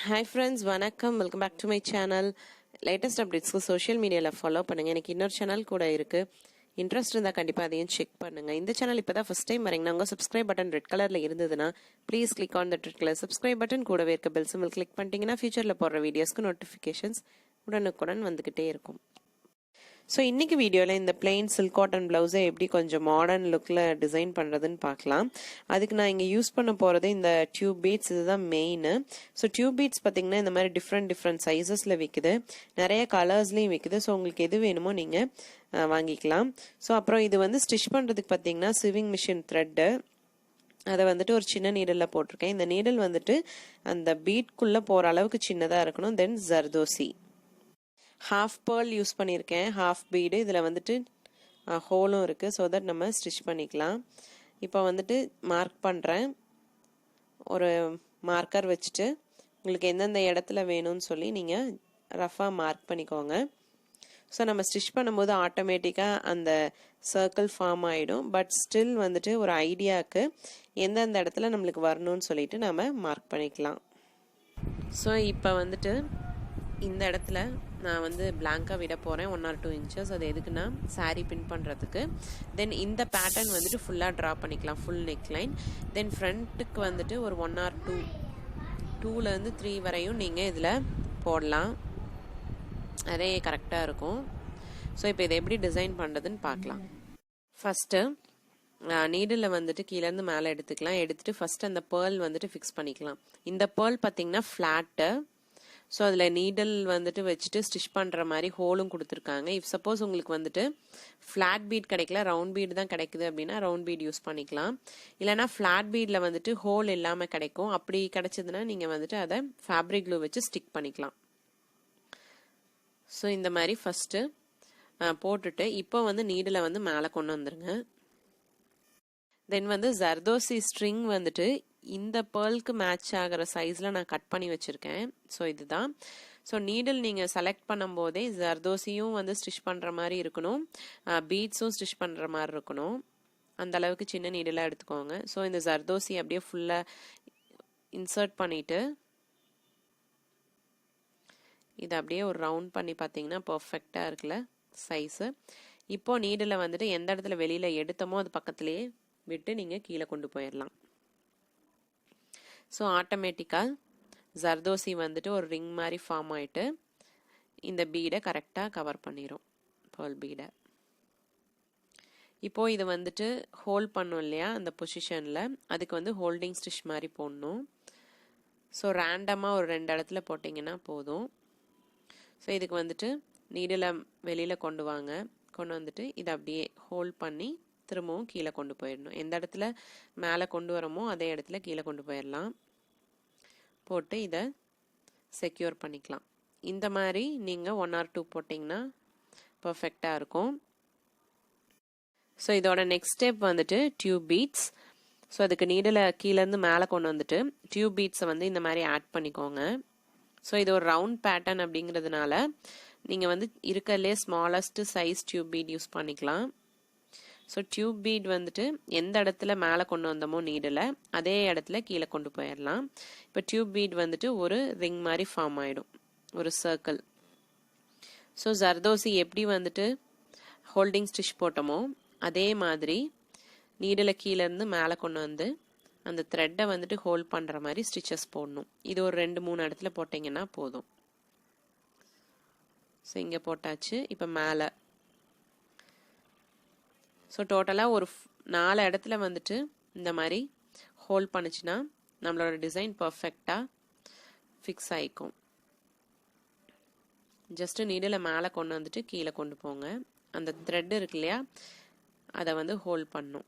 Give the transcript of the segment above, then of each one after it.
Hi friends, வணக்கம். Welcome back to my channel. Latest updates social media follow பண்ணுங்க. எனக்கு இன்னொரு சேனல் கூட இருக்கு. இன்ட்ரெஸ்ட் இருந்தா கண்டிப்பா அதையும் செக் பண்ணுங்க. இந்த சேனல் இப்பதான் ஃபர்ஸ்ட் டைம் வரீங்கன்னா உங்க subscribe பட்டன் ரெட் கலர்ல இருந்ததுன்னா please click on that red color subscribe button கூடவே இருக்க bell symbol click பண்ணிட்டீங்கன்னா ஃபியூச்சர்ல போடுற வீடியோஸ்க்கு நோட்டிஃபிகேஷன்ஸ் உடனுக்குடன் வந்துகிட்டே இருக்கும். ஸோ இன்னைக்கு வீடியோவில் இந்த பிளெயின் சில்க் காட்டன் பிளவுஸை எப்படி கொஞ்சம் மாடர்ன் லுக்கில் டிசைன் பண்ணுறதுன்னு பார்க்கலாம். அதுக்கு நான் இங்கே யூஸ் பண்ண போகிறது இந்த டியூப் பீட்ஸ், இதுதான் மெயின். ஸோ டியூப் பீட்ஸ் பார்த்தீங்கன்னா இந்த மாதிரி டிஃப்ரெண்ட் சைஸஸில் விற்குது, நிறைய கலர்ஸ்லையும் விற்குது. ஸோ உங்களுக்கு எது வேணுமோ நீங்கள் வாங்கிக்கலாம். ஸோ அப்புறம் இது வந்து ஸ்டிச் பண்ணுறதுக்கு பார்த்தீங்கன்னா சிவிங் மிஷின் த்ரெட்டு, அதை வந்துட்டு ஒரு சின்ன நீடலில் போட்டிருக்கேன். இந்த நீடல் வந்துட்டு அந்த பீட்குள்ளே போகிற அளவுக்கு சின்னதாக இருக்கணும். தென் ஜர்தோசி ஹாஃப் பேர்ல் யூஸ் பண்ணியிருக்கேன், ஹாஃப் பீடு. இதில் வந்துட்டு ஹோலும் இருக்குது, ஸோ தட் நம்ம ஸ்டிச் பண்ணிக்கலாம். இப்போ வந்துட்டு மார்க் பண்ணுறேன். ஒரு மார்க்கர் வச்சுட்டு உங்களுக்கு எந்தெந்த இடத்துல வேணும்னு சொல்லி நீங்கள் ரஃபாக மார்க் பண்ணிக்கோங்க. ஸோ நம்ம ஸ்டிச் பண்ணும்போது ஆட்டோமேட்டிக்காக அந்த சர்க்கிள் ஃபார்ம் ஆகிடும். பட் ஸ்டில் வந்துட்டு ஒரு ஐடியாவுக்கு எந்தெந்த இடத்துல நம்மளுக்கு வரணும்னு சொல்லிட்டு நம்ம மார்க் பண்ணிக்கலாம். ஸோ இப்போ வந்துட்டு இந்த இடத்துல நான் வந்து பிளாங்காக விட போகிறேன் 1 or 2 inches. அது எதுக்குன்னா சாரீ பின் பண்ணுறதுக்கு. தென் இந்த பேட்டர்ன் வந்துட்டு ஃபுல்லாக ட்ரா பண்ணிக்கலாம், ஃபுல் நெக் லைன். தென் ஃப்ரண்ட்டுக்கு வந்துட்டு ஒரு 1 or 2 3 வரையும் நீங்கள் இதில் போடலாம், அதே கரெக்டாக இருக்கும். ஸோ இப்போ இதை எப்படி டிசைன் பண்ணுறதுன்னு பார்க்கலாம். ஃபஸ்ட்டு நீடில் வந்துட்டு கீழேருந்து மேலே எடுத்துக்கலாம். எடுத்துகிட்டு ஃபஸ்ட்டு அந்த பேர்ல் வந்துட்டு ஃபிக்ஸ் பண்ணிக்கலாம். இந்த பேர்ல் பார்த்தீங்கன்னா ஃப்ளாட்டு. ஸோ அதில் நீடல் வந்துட்டு வச்சுட்டு ஸ்டிச் பண்ணுற மாதிரி ஹோலும் கொடுத்துருக்காங்க. இஃப் சப்போஸ் உங்களுக்கு வந்துட்டு ஃப்ளாட் பீட் கிடைக்கல, ரவுண்ட் பீட் தான் கிடைக்குது அப்படின்னா ரவுண்ட் பீட் யூஸ் பண்ணிக்கலாம். இல்லைனா ஃப்ளாட் பீடில் வந்துட்டு ஹோல் இல்லாமல் கிடைக்கும். அப்படி கிடைச்சதுன்னா நீங்கள் வந்துட்டு அதை ஃபேப்ரிக் க்ளூ வச்சு ஸ்டிக் பண்ணிக்கலாம். ஸோ இந்த மாதிரி ஃபஸ்ட்டு போட்டுட்டு இப்போ வந்து நீடில் வந்து மேலே கொண்டு வந்துருங்க. தென் வந்து ஜர்தோசி ஸ்ட்ரிங் வந்துட்டு இந்த பேர்லுக்கு மேட்ச் ஆகிற சைஸில் நான் கட் பண்ணி வச்சுருக்கேன். ஸோ இதுதான். ஸோ நீடில் நீங்கள் செலக்ட் பண்ணும் போதே ஜர்தோசியும் வந்து ஸ்டிச் பண்ணுற மாதிரி இருக்கணும், பீட்ஸும் ஸ்டிச் பண்ணுற மாதிரி இருக்கணும். அந்த அளவுக்கு சின்ன நீடலாக எடுத்துக்கோங்க. ஸோ இந்த ஜர்தோசி அப்படியே ஃபுல்லாக இன்சர்ட் பண்ணிவிட்டு இதை அப்படியே ஒரு ரவுண்ட் பண்ணி பார்த்தீங்கன்னா பர்ஃபெக்டாக இருக்குல்ல சைஸு. இப்போ நீடில் வந்துட்டு எந்த இடத்துல வெளியில் எடுத்தோமோ அது பக்கத்துலேயே விட்டு நீங்கள் கீழே கொண்டு போயிடலாம். ஸோ ஆட்டோமேட்டிக்காக ஜர்தோசி வந்துட்டு ஒரு ரிங் மாதிரி ஃபார்ம் ஆகிட்டு இந்த பீடை கரெக்டாக கவர் பண்ணிடும், பேர்ல் பீடை. இப்போது இது வந்துட்டு ஹோல்ட் பண்ணும் இல்லையா அந்த பொசிஷனில், அதுக்கு வந்து ஹோல்டிங் ஸ்டிச் மாதிரி போடணும். ஸோ ரேண்டமாக ஒரு 2 இடத்துல போட்டிங்கன்னா போதும். ஸோ இதுக்கு வந்துட்டு நீடில் வெளியில் கொண்டு வாங்க, கொண்டு வந்துட்டு இதை அப்படியே ஹோல்ட் பண்ணி திரும்பவும் கீழே கொண்டு போயிடணும். எந்த இடத்துல மேலே கொண்டு வரமோ அதே இடத்துல கீழே கொண்டு போயிடலாம். போட்டு இதை செக்யூர் பண்ணிக்கலாம். இந்த மாதிரி நீங்கள் 1 or 2 போட்டிங்கன்னா பர்ஃபெக்டாக இருக்கும். ஸோ இதோட நெக்ஸ்ட் ஸ்டெப் வந்துட்டு டியூப் பீட்ஸ். ஸோ அதுக்கு நீடில் கீழேருந்து மேலே கொண்டு வந்துட்டு டியூப் பீட்ஸை வந்து இந்த மாதிரி ஆட் பண்ணிக்கோங்க. ஸோ இது ஒரு ரவுண்ட் பேட்டர்ன் அப்படிங்கிறதுனால நீங்கள் வந்து இருக்கிறதுலே smallest size tube beat use பண்ணிக்கலாம். ஸோ டியூப் பீட் வந்துட்டு எந்த இடத்துல மேலே கொண்டு வந்தோமோ நீடில் அதே இடத்துல கீழே கொண்டு போயிடலாம். இப்போ டியூப் பீட் வந்துட்டு ஒரு ரிங் மாதிரி ஃபார்ம் ஆகிடும், ஒரு சர்க்கிள். ஸோ ஜர்தோசி எப்படி வந்துட்டு ஹோல்டிங் ஸ்டிச் போட்டோமோ அதே மாதிரி நீடில் கீழேருந்து மேலே கொண்டு வந்து அந்த த்ரெட்டை வந்துட்டு ஹோல்ட் பண்ணுற மாதிரி ஸ்டிச்சஸ் போடணும். இது ஒரு 2-3 இடத்துல போட்டிங்கன்னா போதும். ஸோ இங்கே போட்டாச்சு. இப்போ மேலே ஸோ டோட்டலாக ஒரு 4 இடத்துல வந்துட்டு இந்த மாதிரி ஹோல்ட் பண்ணிச்சுன்னா நம்மளோட டிசைன் பர்ஃபெக்டாக ஃபிக்ஸ் ஆகிக்கும். ஜஸ்ட்டு நீடில் மேலே கொண்டு வந்துட்டு கீழே கொண்டு போங்க. அந்த த்ரெட் இருக்கு இல்லையா அதை வந்து ஹோல்ட் பண்ணும்.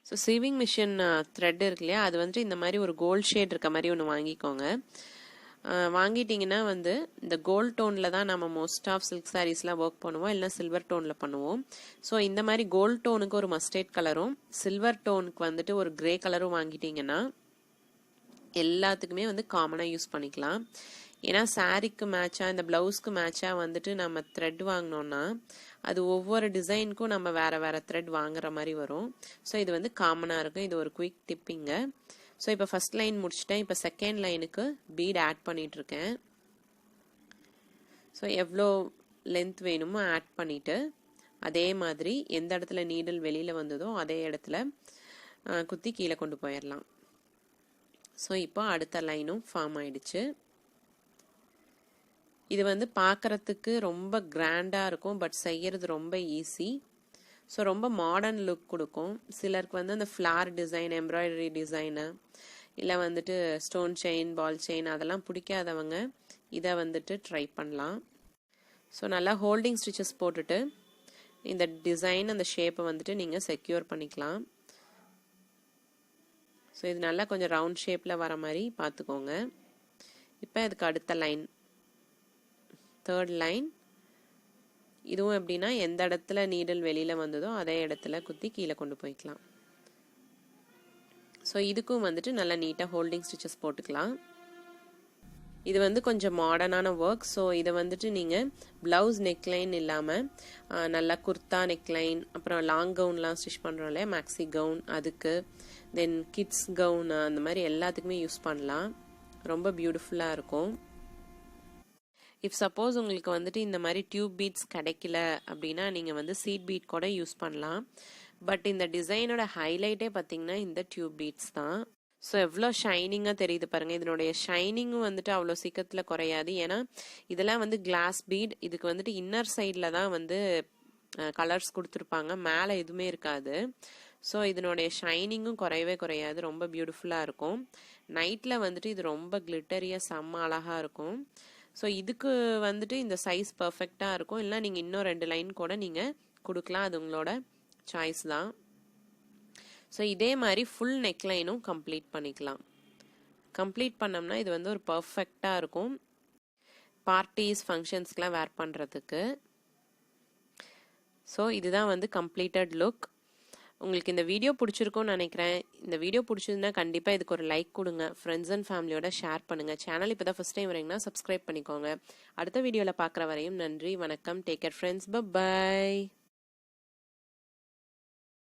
ஸோ சிவிங் மிஷின் த்ரெட் இருக்கு இல்லையா அது வந்துட்டு இந்த மாதிரி ஒரு கோல்ட் ஷேட் இருக்க மாதிரி ஒன்று வாங்கிக்கோங்க. வாங்கிட்டிங்கன்னா வந்து இந்த கோல்ட் டோனில் தான் நம்ம மோஸ்ட் ஆஃப் சில்க் சாரீஸ்லாம் ஒர்க் பண்ணுவோம், இல்லைனா சில்வர் டோனில் பண்ணுவோம். ஸோ இந்த மாதிரி கோல்ட் டோனுக்கு ஒரு மஸ்டர்ட் கலரும் சில்வர் டோனுக்கு வந்துட்டு ஒரு கிரே கலரும் வாங்கிட்டிங்கன்னா எல்லாத்துக்குமே வந்து காமனாக யூஸ் பண்ணிக்கலாம். ஏன்னா சாரீக்கு மேட்சாக இந்த ப்ளவுஸ்க்கு மேட்சாக வந்துட்டு நம்ம த்ரெட் வாங்கினோன்னா அது ஒவ்வொரு டிசைனுக்கும் நம்ம வேறு வேறு த்ரெட் வாங்குற மாதிரி வரும். ஸோ இது வந்து காமனாக இருக்கும். இது ஒரு குயிக் டிப்பிங்க. ஸோ இப்போ ஃபர்ஸ்ட் லைன் முடிச்சிட்டேன். இப்போ செகண்ட் லைனுக்கு பீட் ஆட் பண்ணிட்டு இருக்கேன். ஸோ எவ்வளோ லென்த் வேணுமோ ஆட் பண்ணிட்டு அதே மாதிரி எந்த இடத்துல நீடில் வெளியில வந்ததோ அதே இடத்துல குத்தி கீழே கொண்டு போயிடலாம். ஸோ இப்போ அடுத்த லைனும் ஃபார்ம் ஆயிடுச்சு. இது வந்து பார்க்கறதுக்கு ரொம்ப கிராண்டாக இருக்கும், பட் செய்யறது ரொம்ப ஈஸி. ஸோ ரொம்ப மாடர்ன் லுக் கொடுக்கும். சிலருக்கு வந்து அந்த ஃப்ளார் டிசைன், எம்ப்ராய்டரி டிசைனு, இல்லை வந்துட்டு ஸ்டோன் செயின், பால் செயின் அதெல்லாம் பிடிக்காதவங்க இதை வந்துட்டு ட்ரை பண்ணலாம். ஸோ நல்லா ஹோல்டிங் ஸ்டிச்சஸ் போட்டுட்டு இந்த டிசைன் அந்த ஷேப்பை வந்துட்டு நீங்கள் செக்யூர் பண்ணிக்கலாம். ஸோ இது நல்லா கொஞ்சம் ரவுண்ட் ஷேப்பில் வர மாதிரி பார்த்துக்கோங்க. இப்போ இதுக்கு அடுத்த லைன், தேர்ட் லைன், இதுவும் எப்படின்னா எந்த இடத்துல நீடில் வெளியில் வந்ததோ அதே இடத்துல குத்தி கீழே கொண்டு போய்க்கலாம். ஸோ இதுக்கும் வந்துட்டு நல்லா நீட்டாக ஹோல்டிங் ஸ்டிச்சஸ் போட்டுக்கலாம். இது வந்து கொஞ்சம் மாடர்னான ஒர்க். ஸோ இதை வந்துட்டு நீங்கள் ப்ளவுஸ் நெக்லைன் இல்லாமல் நல்லா குர்த்தா நெக்லைன், அப்புறம் லாங் கவுன்லாம் ஸ்டிச் பண்ணுறோம் இல்லையா, மேக்ஸி கவுன், அதுக்கு தென் கிட்ஸ் கவுன், அந்த மாதிரி எல்லாத்துக்குமே யூஸ் பண்ணலாம். ரொம்ப பியூட்டிஃபுல்லாக இருக்கும். இஃப் சப்போஸ் உங்களுக்கு வந்துட்டு இந்த மாதிரி டியூப் பீட்ஸ் கிடைக்கல அப்படின்னா நீங்கள் வந்து சீட் பீட் கூட யூஸ் பண்ணலாம். பட் இந்த டிசைனோட ஹைலைட்டே பார்த்தீங்கன்னா இந்த டியூப் பீட்ஸ் தான். ஸோ எவ்வளோ ஷைனிங்காக தெரியுது பாருங்க. இதனுடைய ஷைனிங்கும் வந்துட்டு அவ்வளோ சீக்கிரத்தில் குறையாது. ஏன்னா இதெல்லாம் வந்து கிளாஸ் பீட். இதுக்கு வந்துட்டு இன்னர் சைடில் தான் வந்து கலர்ஸ் கொடுத்துருப்பாங்க, மேலே எதுவுமே இருக்காது. ஸோ இதனுடைய ஷைனிங்கும் குறையவே குறையாது, ரொம்ப பியூட்டிஃபுல்லாக இருக்கும். நைட்டில் வந்துட்டு இது ரொம்ப கிளிட்டரியாக செம்ம அழகாக இருக்கும். ஸோ இதுக்கு வந்துட்டு இந்த சைஸ் பர்ஃபெக்டாக இருக்கும். இல்லை நீங்கள் இன்னும் 2 லைன் கூட நீங்கள் கொடுக்கலாம், அது உங்களோட சாய்ஸ் தான். ஸோ இதே மாதிரி ஃபுல் நெக்லைனும் கம்ப்ளீட் பண்ணிக்கலாம். கம்ப்ளீட் பண்ணோம்னா இது வந்து ஒரு பர்ஃபெக்டாக இருக்கும் பார்ட்டிஸ், ஃபங்க்ஷன்ஸ்க்கெலாம் வேர் பண்ணுறதுக்கு. ஸோ இதுதான் வந்து கம்ப்ளீட்டட் லுக். உங்களுக்கு இந்த வீடியோ பிடிச்சிருக்கும்னு நினைக்கிறேன். இந்த வீடியோ பிடிச்சிருந்தா கண்டிப்பாக இதுக்கு ஒரு லைக் கொடுங்க, ஃப்ரெண்ட்ஸ் அண்ட் ஃபேமிலியோட ஷேர் பண்ணுங்கள். சேனல் இப்போ தான் ஃபஸ்ட் டைம் வரீங்கன்னா சப்ஸ்கிரைப் பண்ணிக்கோங்க. அடுத்த வீடியோவில் பார்க்குற வரையும் நன்றி, வணக்கம், டேக் கேர் ஃப்ரெண்ட்ஸ், பை.